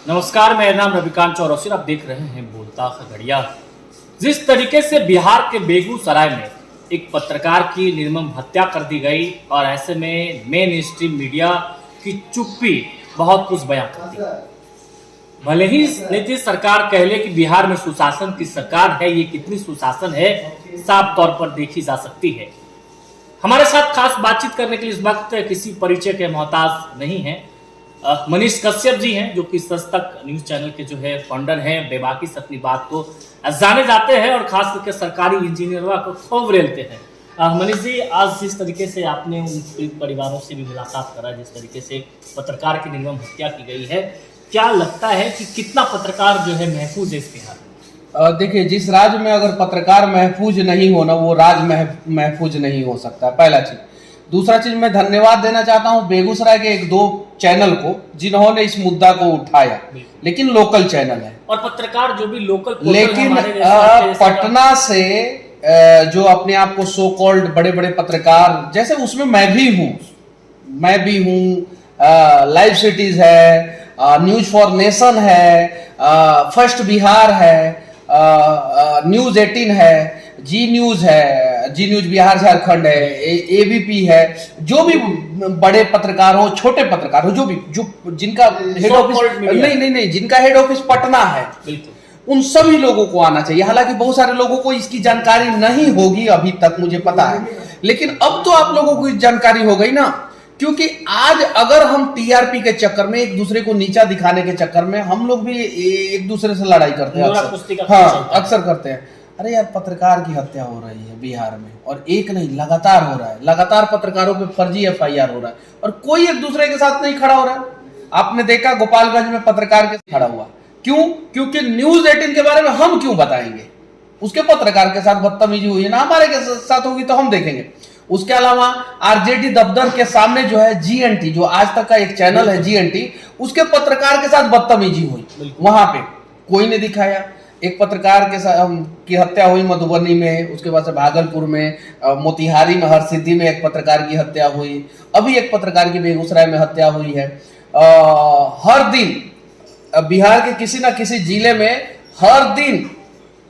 नमस्कार, मेरा नाम रविकांत चौरसिया। आप देख रहे हैं बोलता खगड़िया। जिस तरीके से बिहार के बेगूसराय में एक पत्रकार की निर्मम हत्या कर दी गई और ऐसे में मेन स्ट्रीम मीडिया की चुप्पी बहुत कुछ बयां करती है। भले ही नीतीश सरकार कह ले कि बिहार में सुशासन की सरकार है, ये कितनी सुशासन है साफ तौर पर देखी जा सकती है। हमारे साथ खास बातचीत करने के लिए इस वक्त किसी परिचय के मोहताज नहीं है। मनीष कश्यप जी हैं, जो कि सच तक न्यूज चैनल के जो है फाउंडर हैं। बेबाकी से अपनी बात को जाने जाते हैं और खास करके सरकारी इंजीनियरों को खूब रेलते हैं। मनीष जी, आज जिस तरीके से आपने उन पीड़ित परिवारों से भी मुलाकात करा, जिस तरीके से पत्रकार की निर्मम हत्या की गई है, क्या लगता है कि कितना पत्रकार जो है महफूज है इस बिहार में? देखिए, जिस राज्य में अगर पत्रकार महफूज नहीं हो ना, वो राज्य महफूज नहीं हो सकता, पहला चीज। दूसरा चीज, मैं धन्यवाद देना चाहता हूं बेगूसराय के एक दो चैनल को जिन्होंने इस मुद्दा को उठाया, लेकिन लोकल चैनल है और पत्रकार जो भी लोकल, लेकिन पटना से जो अपने आप को सो कॉल्ड बड़े बड़े पत्रकार, जैसे उसमें मैं भी हूँ, लाइव सिटीज है, न्यूज फॉर नेशन है, फर्स्ट बिहार है, न्यूज 18 है, जी न्यूज बिहार झारखंड है, एबीपी है। जो भी बड़े पत्रकार हो, छोटे पत्रकार हो, जो जिनका हेड ऑफिस नहीं जिनका हेड ऑफिस पटना है, उन सभी लोगों को आना चाहिए। हालांकि बहुत सारे लोगों को इसकी जानकारी नहीं होगी अभी तक, मुझे पता है, लेकिन अब तो आप लोगों को जानकारी हो गई ना। क्योंकि आज अगर हम टीआरपी के चक्कर में, एक दूसरे को नीचा दिखाने के चक्कर में, हम लोग भी एक दूसरे से लड़ाई करते हैं, अक्सर करते हैं। अरे यार, पत्रकार की हत्या हो रही है बिहार में, और एक नहीं, लगातार हो रहा है। लगातार पत्रकारों पे फर्जी एफआईआर हो रहा है और कोई एक दूसरे के साथ नहीं खड़ा हो रहा है। आपने देखा गोपालगंज में पत्रकार के खड़ा हुआ, क्यों? क्योंकि न्यूज 18 के बारे में हम क्यों बताएंगे? उसके पत्रकार के साथ बदतमीजी हुई है ना, हमारे के साथ होगी तो हम देखेंगे। उसके अलावा आरजेडी दफ्तर के सामने जो है जीएनटी, जो आज तक का एक चैनल है जीएनटी, उसके पत्रकार के साथ बदतमीजी हुई, वहां पे कोई ने दिखाया। एक पत्रकार के साथ की हत्या हुई मधुबनी में, उसके बाद से भागलपुर में, मोतिहारी में, हरसिद्धि में एक पत्रकार की हत्या हुई, अभी एक पत्रकार की बेगूसराय में हत्या हुई है। हर दिन बिहार के किसी ना किसी जिले में हर दिन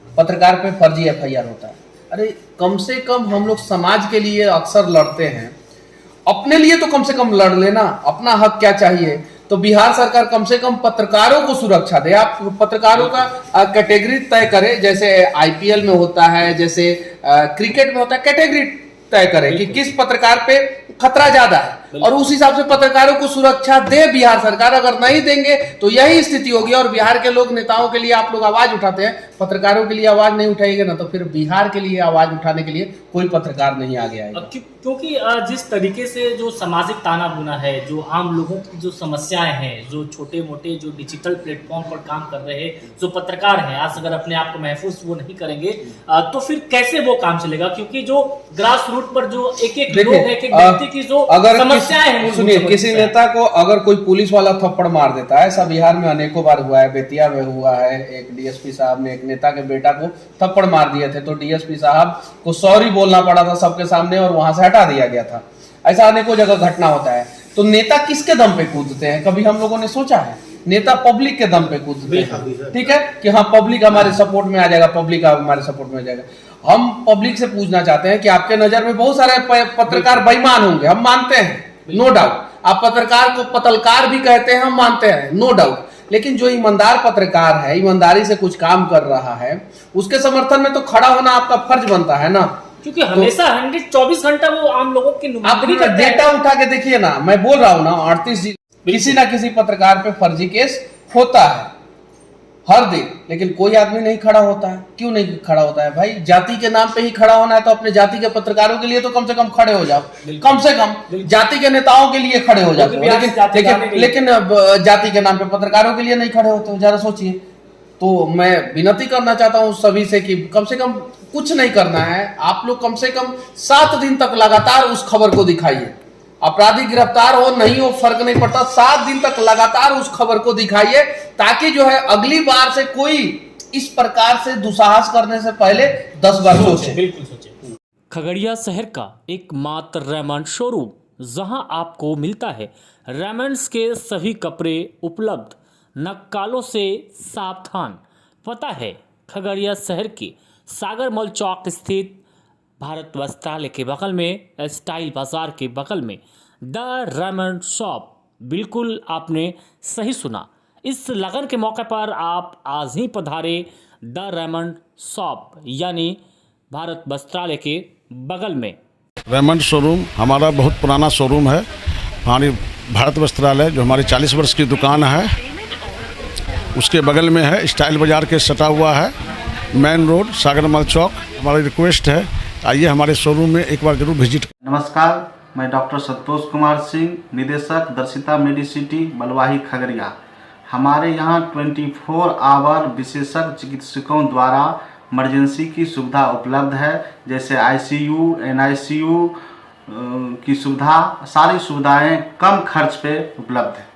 पत्रकार पे फर्जी एफआईआर होता है। अरे कम से कम हम लोग समाज के लिए अक्सर लड़ते हैं, अपने लिए तो कम से कम लड़ लेना। अपना हक क्या चाहिए, तो बिहार सरकार कम से कम पत्रकारों को सुरक्षा दे। आप पत्रकारों का कैटेगरी तय करे, जैसे आईपीएल में होता है, जैसे क्रिकेट में होता है, कैटेगरी तय करे कि किस पत्रकार पे खतरा ज्यादा है, और उस हिसाब से पत्रकारों को सुरक्षा दे बिहार सरकार। अगर नहीं देंगे तो यही स्थिति होगी। और बिहार के लोग, नेताओं के लिए आप लोग आवाज उठाते हैं, पत्रकारों के लिए आवाज नहीं उठाएंगे ना, तो फिर बिहार के लिए आवाज उठाने के लिए कोई पत्रकार नहीं आगे आएगा। क्योंकि जिस तरीके से जो सामाजिक ताना बुना है, जो आम लोगों की जो समस्याएं हैं, जो छोटे मोटे जो डिजिटल प्लेटफॉर्म पर काम कर रहे हैं जो पत्रकार हैं, आज अगर अपने आप को महफूज वो नहीं करेंगे तो फिर कैसे वो काम चलेगा? क्योंकि जो ग्रास रूट पर जो एक लोग है, एक व्यक्ति की जो समस्याएं हैं, सुनिए, किसी नेता को अगर कोई पुलिस वाला थप्पड़ मार देता है, ऐसा बिहार में अनेकों बार हुआ है, बेतिया में हुआ है, एक डीएसपी साहब ने एक नेता के बेटा को थप्पड़ मार दिए थे, तो डीएसपी साहब को सॉरी बोलना पड़ा था सबके सामने और वहां से हटा दिया गया था। ऐसा अनेकों जगह घटना होता है। तो नेता किसके दम पे कूदते हैं, कभी हम लोगों ने सोचा है? नेता पब्लिक के दम पे कूदते हैं, ठीक है, कि हाँ पब्लिक हमारे सपोर्ट में आ जाएगा, पब्लिक हमारे सपोर्ट में आ जाएगा। हम पब्लिक से पूछना चाहते हैं कि आपके नजर में बहुत सारे पत्रकार बेईमान होंगे, हम मानते हैं, नो डाउट। आप पत्रकार को पतलकार भी कहते हैं, हम मानते हैं, नो डाउट। लेकिन जो ईमानदार पत्रकार है, ईमानदारी से कुछ काम कर रहा है, उसके समर्थन में तो खड़ा होना आपका फर्ज बनता है ना। क्योंकि हमेशा 124 घंटा वो आम लोगों की नुमाइंदगी करता है। डेटा उठा के देखिए ना, मैं बोल रहा हूं ना, 38 किसी ना किसी पत्रकार पे फर्जी केस होता है हर दिन, लेकिन कोई आदमी नहीं खड़ा होता है। क्यों नहीं खड़ा होता है भाई? जाति के नाम पे ही खड़ा होना है तो अपने जाति के पत्रकारों के लिए तो कम से कम खड़े हो जाओ, कम से कम जाति के नेताओं के लिए खड़े हो जाते हो, लेकिन जाति के नाम पे पत्रकारों के लिए नहीं खड़े होते हो। जरा सोचिए। तो मैं विनती करना चाहता हूं सभी से कि कम से कम कुछ नहीं करना है, आप लोग कम से कम 7 दिन तक लगातार उस खबर को दिखाइए। अपराधी गिरफ्तार हो नहीं हो फर्क नहीं पड़ता, 7 दिन तक लगातार उस खबर को दिखाइए, ताकि जो है अगली बार से कोई इस प्रकार से दुस्साहस करने से पहले 10 बार सोचे। बिल्कुल सोचे। खगड़िया शहर का एकमात्र रेमंड शोरूम, जहां आपको मिलता है रेमंड्स के सभी कपड़े उपलब्ध। नक्कालों से सावधान। पता है खगड़िया शहर के सागर मॉल चौक स्थित भारत वस्त्रालय के बगल में, स्टाइल बाजार के बगल में द रेमंड शॉप। बिल्कुल आपने सही सुना। इस लगन के मौके पर आप आज ही पधारे द रेमंड शॉप यानी भारत वस्त्रालय के बगल में। रेमंड शोरूम हमारा बहुत पुराना शोरूम है। हमारी भारत वस्त्रालय जो हमारी 40 वर्ष की दुकान है उसके बगल में है, स्टाइल बाज़ार के सटा हुआ है, मेन रोड सागरमल चौक। हमारी रिक्वेस्ट है आइए हमारे शोरूम में एक बार जरूर विजिट। नमस्कार, मैं डॉक्टर संतोष कुमार सिंह, निदेशक दर्शिता मेडिसिटी बलवाही खगड़िया। हमारे यहाँ 24 आवर विशेषज्ञ चिकित्सकों द्वारा इमरजेंसी की सुविधा उपलब्ध है, जैसे ICU, NICU की सुविधा, सारी सुविधाएं कम खर्च पे उपलब्ध है।